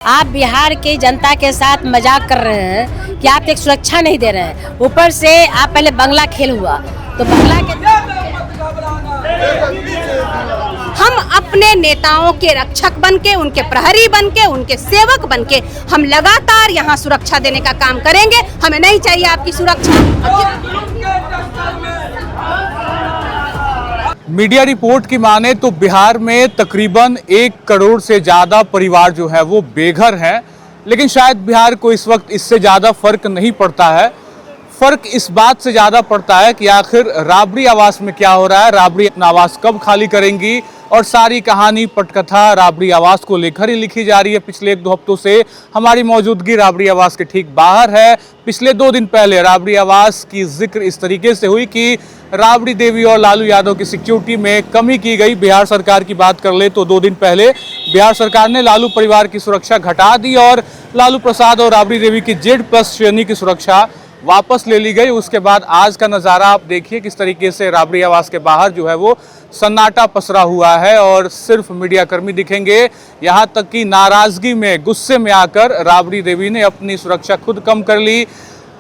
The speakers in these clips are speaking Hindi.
आप बिहार की जनता के साथ मजाक कर रहे हैं कि आप एक सुरक्षा नहीं दे रहे हैं। ऊपर से आप पहले बंगला खेल हुआ तो बंगला के हम अपने नेताओं के रक्षक बनके, उनके प्रहरी बनके, उनके सेवक बनके हम लगातार यहाँ सुरक्षा देने का काम करेंगे। हमें नहीं चाहिए आपकी सुरक्षा। मीडिया रिपोर्ट की माने तो बिहार में तकरीबन 1 करोड़ से ज़्यादा परिवार जो है वो बेघर हैं, लेकिन शायद बिहार को इस वक्त इससे ज़्यादा फर्क नहीं पड़ता है। फर्क इस बात से ज़्यादा पड़ता है कि आखिर राबड़ी आवास में क्या हो रहा है, राबड़ी अपना आवास कब खाली करेंगी, और सारी कहानी पटकथा राबड़ी आवास को लेकर ही लिखी जा रही है। पिछले 1-2 हफ्तों से हमारी मौजूदगी राबड़ी आवास के ठीक बाहर है। पिछले 2 दिन पहले राबड़ी आवास की जिक्र इस तरीके से हुई कि राबड़ी देवी और लालू यादव की सिक्योरिटी में कमी की गई। बिहार सरकार की बात कर ले तो 2 दिन पहले बिहार सरकार ने लालू परिवार की सुरक्षा घटा दी और लालू प्रसाद और राबड़ी देवी की Z+ श्रेणी की सुरक्षा वापस ले ली गई। उसके बाद आज का नज़ारा आप देखिए किस तरीके से राबड़ी आवास के बाहर जो है वो सन्नाटा पसरा हुआ है और सिर्फ मीडिया कर्मी दिखेंगे। यहाँ तक कि नाराजगी में, गुस्से में आकर राबड़ी देवी ने अपनी सुरक्षा खुद कम कर ली।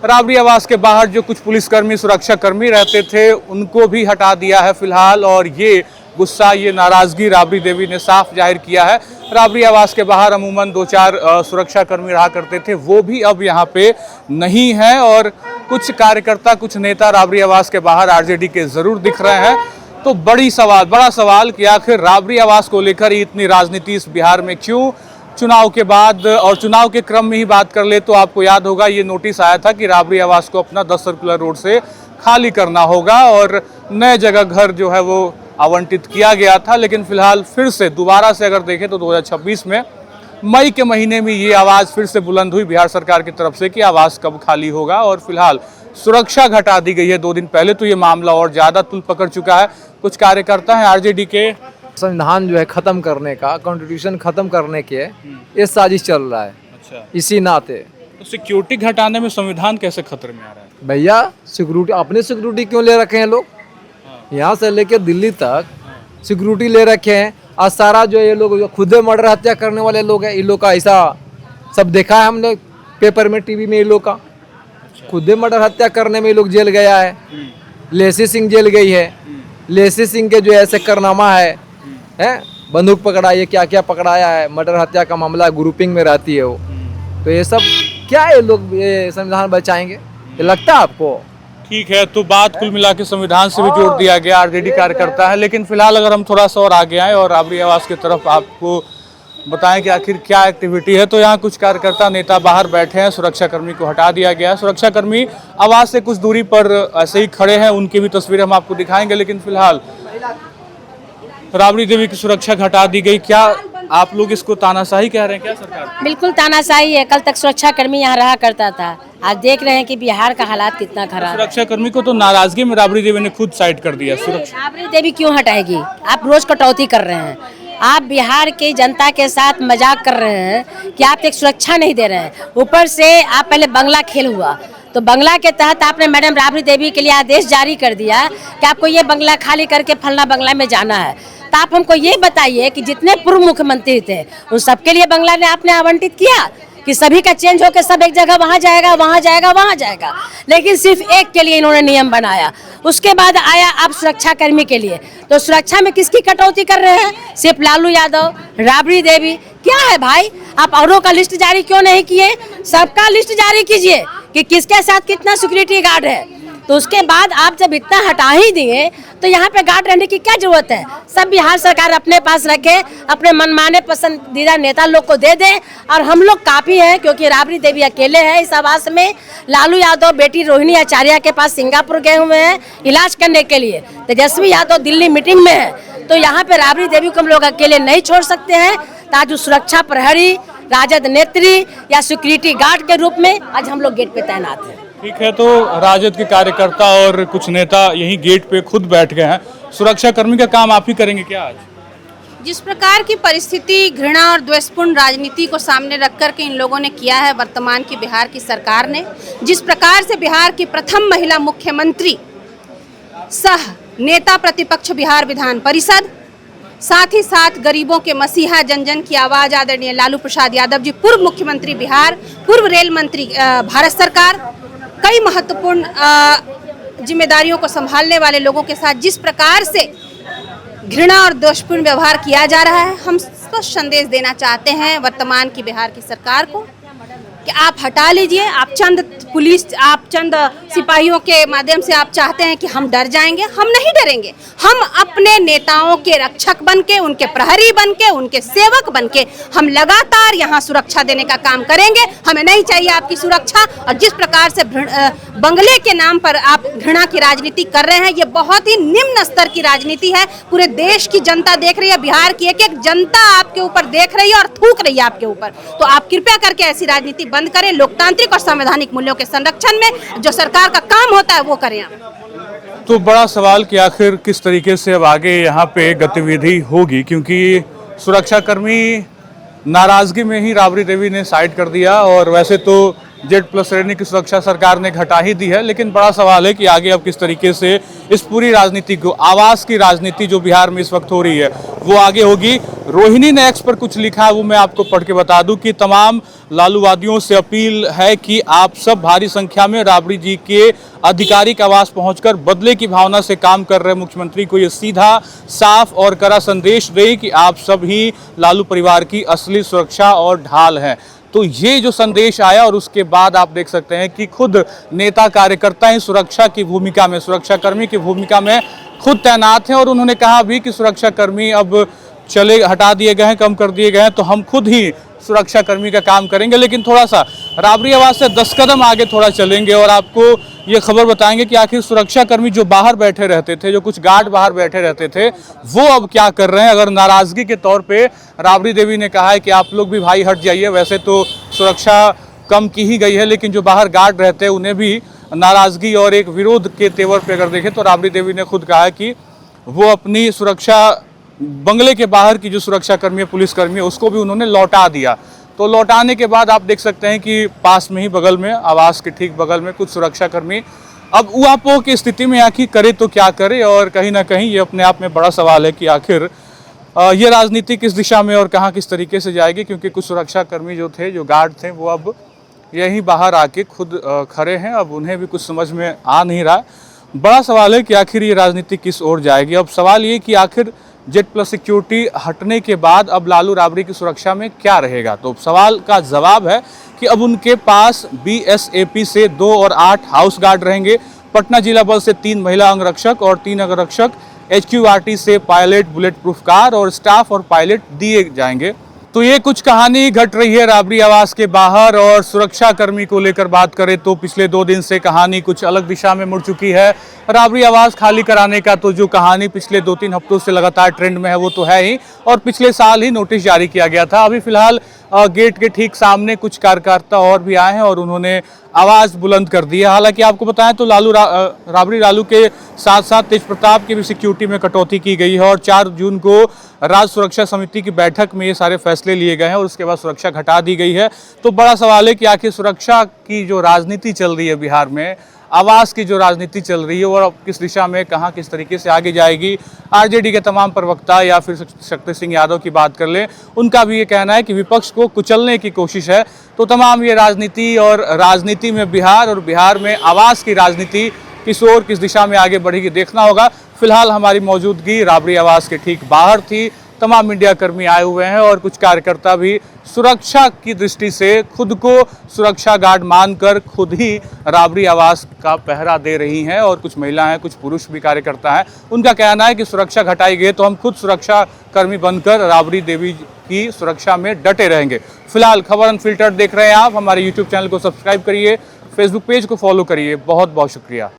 राबड़ी आवास के बाहर जो कुछ पुलिसकर्मी, सुरक्षा कर्मी रहते थे उनको भी हटा दिया है फिलहाल, और ये गुस्सा, ये नाराजगी राबड़ी देवी ने साफ जाहिर किया है। राबड़ी आवास के बाहर अमूमन 2-4 सुरक्षा कर्मी रहा करते थे, वो भी अब यहाँ पे नहीं है, और कुछ कार्यकर्ता, कुछ नेता राबड़ी आवास के बाहर आरजेडी के जरूर दिख रहे हैं। तो बड़ा सवाल कि आखिर राबड़ी आवास को लेकर ही इतनी राजनीति इस बिहार में क्यों। चुनाव के बाद और चुनाव के क्रम में ही बात कर ले तो आपको याद होगा ये नोटिस आया था कि राबड़ी आवास को अपना 10 सर्कुलर रोड से खाली करना होगा और नए जगह घर जो है वो आवंटित किया गया था। लेकिन फिलहाल फिर से दोबारा से अगर देखें तो 2026 में मई के महीने में ये आवाज़ फिर से बुलंद हुई बिहार सरकार की तरफ से कि आवास कब खाली होगा, और फिलहाल सुरक्षा घटा दी गई है। 2 दिन पहले तो ये मामला और ज़्यादा तुल पकड़ चुका है। कुछ कार्यकर्ता हैं आरजेडी के, संविधान जो है खत्म करने का, कॉन्स्टिट्यूशन खत्म करने के ये साजिश चल रहा है। अच्छा, इसी नाते तो सिक्योरिटी घटाने में संविधान कैसे खतरे में आ रहा है? भैया सिक्योरिटी, अपनी सिक्योरिटी क्यों ले रखे हैं लोग? यहाँ से लेके दिल्ली तक सिक्योरिटी ले रखे हैं, और सारा जो ये लोग खुद मर्डर हत्या करने वाले लोग हैं, इन लोग का ऐसा सब देखा है हमने पेपर में, टीवी में। इन लोग का खुद मर्डर हत्या करने में ये लोग जेल गया है। लेसी सिंह जेल गई है। लेसी सिंह के जो ऐसे करनामा है, बंदूक पकड़ाई है, क्या क्या पकड़ाया है, मर्डर हत्या का मामला ग्रुपिंग में रहती है वो। तो ये सब क्या ये लोग ये संविधान बचाएंगे, ये लगता है आपको? ठीक है, तो बात कुल मिला के संविधान से भी जोड़ दिया गया, आरजेडी कार्यकर्ता है। लेकिन फिलहाल अगर हम थोड़ा सा और आगे आए और राबड़ी आवास की तरफ आपको बताएं कि आखिर क्या एक्टिविटी है, तो यहाँ कुछ कार्यकर्ता, नेता बाहर बैठे हैं। सुरक्षाकर्मी को हटा दिया गया है। सुरक्षाकर्मी आवास से कुछ दूरी पर ऐसे ही खड़े हैं, उनकी भी तस्वीरें हम आपको दिखाएंगे। लेकिन फिलहाल राबड़ी देवी की सुरक्षा घटा दी गई। क्या आप लोग इसको तानाशाही कह रहे हैं क्या सरकार? बिल्कुल तानाशाही है। कल तक सुरक्षा कर्मी यहाँ रहा करता था, आज देख रहे हैं कि बिहार का हालात कितना खराब है। सुरक्षा कर्मी को तो नाराजगी में राबड़ी देवी ने खुद साइड कर दिया। सुरक्षा राबड़ी देवी क्यों हटाएगी? आप रोज कटौती कर रहे हैं। आप बिहार की जनता के साथ मजाक कर रहे हैं कि आप एक सुरक्षा नहीं दे रहे हैं। ऊपर से आप पहले बंगला खेल हुआ तो बंगला के तहत आपने मैडम राबड़ी देवी के लिए आदेश जारी कर दिया कि आपको ये बंगला खाली करके फलना बंगला में जाना है। तो आप हमको ये बताइए कि जितने पूर्व मुख्यमंत्री थे उन सबके लिए बंगला ने आपने आवंटित किया कि सभी का चेंज होकर सब एक जगह वहाँ जाएगा, वहाँ जाएगा, वहाँ जाएगा, लेकिन सिर्फ एक के लिए इन्होंने नियम बनाया। उसके बाद आया आप सुरक्षा कर्मी के लिए, तो सुरक्षा में किसकी कटौती कर रहे हैं? सिर्फ लालू यादव, राबड़ी देवी। क्या है भाई, आप औरों का लिस्ट जारी क्यों नहीं किए? सबका लिस्ट जारी कीजिए कि किसके साथ कितना सिक्योरिटी गार्ड है। तो उसके बाद आप जब इतना हटा ही दिए तो यहाँ पे गार्ड रहने की क्या जरूरत है? सब बिहार सरकार अपने पास रखे, अपने मनमाने पसंदीदा नेता लोग को दे दे, और हम लोग काफी हैं क्योंकि राबड़ी देवी अकेले हैं इस आवास में। लालू यादव बेटी रोहिणी आचार्य के पास सिंगापुर गए हुए हैं इलाज करने के लिए। तेजस्वी यादव दिल्ली मीटिंग में है। तो यहाँ पे राबड़ी देवी को हम लोग अकेले नहीं छोड़ सकते हैं। ताकि सुरक्षा प्रहरी, राजद नेत्री या सिक्योरिटी गार्ड के रूप में आज हम लोग गेट पे तैनात हैं। ठीक है, तो राजद के कार्यकर्ता और कुछ नेता यही गेट पे खुद बैठ गए हैं। सुरक्षा कर्मी का काम आप ही करेंगे क्या आज? जिस प्रकार की परिस्थिति, घृणा और द्वेषपूर्ण राजनीति को सामने रख कर के इन लोगों ने किया है वर्तमान की बिहार की सरकार ने, जिस प्रकार से बिहार की प्रथम महिला मुख्यमंत्री सह नेता प्रतिपक्ष बिहार विधान परिषद साथ ही साथ गरीबों के मसीहा, जन जन की आवाज़ आदरणीय लालू प्रसाद यादव जी, पूर्व मुख्यमंत्री बिहार, पूर्व रेल मंत्री भारत सरकार, कई महत्वपूर्ण जिम्मेदारियों को संभालने वाले लोगों के साथ जिस प्रकार से घृणा और दोषपूर्ण व्यवहार किया जा रहा है, हम स्पष्ट संदेश देना चाहते हैं वर्तमान की बिहार की सरकार को कि आप हटा लीजिए। आप चंद पुलिस, आप चंद सिपाहियों के माध्यम से आप चाहते हैं कि हम डर जाएंगे। हम नहीं डरेंगे। हम अपने नेताओं के रक्षक बनके, उनके प्रहरी बनके, उनके सेवक बनके हम लगातार यहाँ सुरक्षा देने का काम करेंगे। हमें नहीं चाहिए आपकी सुरक्षा। और जिस प्रकार से बंगले के नाम पर आप घृणा की राजनीति कर रहे हैं, ये बहुत ही निम्न स्तर की राजनीति है। पूरे देश की जनता देख रही है, बिहार की एक एक जनता आपके ऊपर देख रही है और थूक रही है आपके ऊपर। तो आप कृपया करके ऐसी राजनीति बंद करें। लोकतांत्रिक और संवैधानिक मूल्यों के संरक्षण में जो सरकार का काम होता है वो करें आप। तो बड़ा सवाल कि आखिर किस तरीके से अब आगे यहाँ पे गतिविधि होगी, क्योंकि सुरक्षाकर्मी नाराजगी में ही राबड़ी देवी ने साइड कर दिया। और वैसे तो Z+ श्रेणी की सुरक्षा सरकार ने घटा ही दी है, लेकिन बड़ा सवाल है कि आगे अब किस तरीके से इस पूरी राजनीति को, आवास की राजनीति जो बिहार में इस वक्त हो रही है, वो आगे होगी। रोहिणी ने एक्स पर कुछ लिखा है, वो मैं आपको पढ़ के बता दूं कि तमाम लालूवादियों से अपील है कि आप सब भारी संख्या में राबड़ी जी के आधिकारिक आवास पहुंचकर बदले की भावना से काम कर रहे मुख्यमंत्री को ये सीधा, साफ और कड़ा संदेश दें कि आप सब ही लालू परिवार की असली सुरक्षा और ढाल हैं। तो ये जो संदेश आया और उसके बाद आप देख सकते हैं कि खुद नेता कार्यकर्ता ही सुरक्षा की भूमिका में, सुरक्षाकर्मी की भूमिका में खुद तैनात हैं। और उन्होंने कहा भी कि सुरक्षाकर्मी अब हटा दिए गए हैं, कम कर दिए गए हैं, तो हम खुद ही सुरक्षाकर्मी का काम करेंगे। लेकिन थोड़ा सा राबड़ी आवास से 10 कदम आगे थोड़ा चलेंगे और आपको ये खबर बताएंगे कि आखिर सुरक्षाकर्मी जो बाहर बैठे रहते थे, जो कुछ गार्ड बाहर बैठे रहते थे, वो अब क्या कर रहे हैं। अगर नाराजगी के तौर पे राबड़ी देवी ने कहा है कि आप लोग भी भाई हट जाइए, वैसे तो सुरक्षा कम की ही गई है, लेकिन जो बाहर गार्ड रहते हैं उन्हें भी नाराजगी और एक विरोध के तेवर पे अगर देखें तो राबड़ी देवी ने खुद कहा है कि वो अपनी सुरक्षा, बंगले के बाहर की जो सुरक्षाकर्मी है, पुलिसकर्मी है, उसको भी उन्होंने लौटा दिया। तो लौटाने के बाद आप देख सकते हैं कि पास में ही बगल में, आवास के ठीक बगल में कुछ सुरक्षाकर्मी अब उहापोह की स्थिति में आखिर करे तो क्या करे। और कहीं ना कहीं ये अपने आप में बड़ा सवाल है कि आखिर ये राजनीति किस दिशा में और कहाँ किस तरीके से जाएगी, क्योंकि कुछ सुरक्षाकर्मी जो थे, जो गार्ड थे, वो अब यहीं बाहर आके खुद खड़े हैं। अब उन्हें भी कुछ समझ में आ नहीं रहा। बड़ा सवाल है कि आखिर ये राजनीति किस ओर जाएगी। अब सवाल ये कि आखिर Z+ सिक्योरिटी हटने के बाद अब लालू राबड़ी की सुरक्षा में क्या रहेगा। तो सवाल का जवाब है कि अब उनके पास BSAP से 2 और 8 हाउस गार्ड रहेंगे, पटना जिला बल से 3 महिला अंगरक्षक और 3 अंगरक्षक, HQRT से पायलट, बुलेट प्रूफ कार और स्टाफ और पायलट दिए जाएंगे। तो ये कुछ कहानी घट रही है राबड़ी आवास के बाहर। और सुरक्षाकर्मी को लेकर बात करें तो पिछले 2 दिन से कहानी कुछ अलग दिशा में मुड़ चुकी है। राबड़ी आवास खाली कराने का तो जो कहानी पिछले 2-3 हफ्तों से लगातार ट्रेंड में है, वो तो है ही, और पिछले साल ही नोटिस जारी किया गया था। अभी फिलहाल गेट के ठीक सामने कुछ कार्यकर्ता और भी आए हैं और उन्होंने आवाज़ बुलंद कर दी है। हालांकि आपको बताएं तो राबड़ी लालू के साथ साथ तेज प्रताप की भी सिक्योरिटी में कटौती की गई है और 4 जून को राज्य सुरक्षा समिति की बैठक में ये सारे फैसले लिए गए हैं और उसके बाद सुरक्षा घटा दी गई है। तो बड़ा सवाल है कि आखिर सुरक्षा की जो राजनीति चल रही है बिहार में, आवास की जो राजनीति चल रही है, वो अब किस दिशा में, कहाँ किस तरीके से आगे जाएगी। RJD के तमाम प्रवक्ता या फिर शक्ति सिंह यादव की बात कर लें, उनका भी ये कहना है कि विपक्ष को कुचलने की कोशिश है। तो तमाम ये राजनीति और राजनीति में बिहार और बिहार में आवास की राजनीति किस ओर, किस दिशा में आगे बढ़ेगी, देखना होगा। फिलहाल हमारी मौजूदगी राबड़ी आवास के ठीक बाहर थी। तमाम मीडिया कर्मी आए हुए हैं और कुछ कार्यकर्ता भी सुरक्षा की दृष्टि से खुद को सुरक्षा गार्ड मानकर खुद ही राबड़ी आवास का पहरा दे रही हैं। और कुछ महिलाएं, कुछ पुरुष भी कार्यकर्ता हैं, उनका कहना है कि सुरक्षा घटाई गई तो हम खुद सुरक्षा कर्मी बनकर राबड़ी देवी की सुरक्षा में डटे रहेंगे। फिलहाल खबर अनफिल्टर्ड देख रहे हैं आप। हमारे YouTube चैनल को सब्सक्राइब करिए, Facebook पेज को फॉलो करिए। बहुत बहुत शुक्रिया।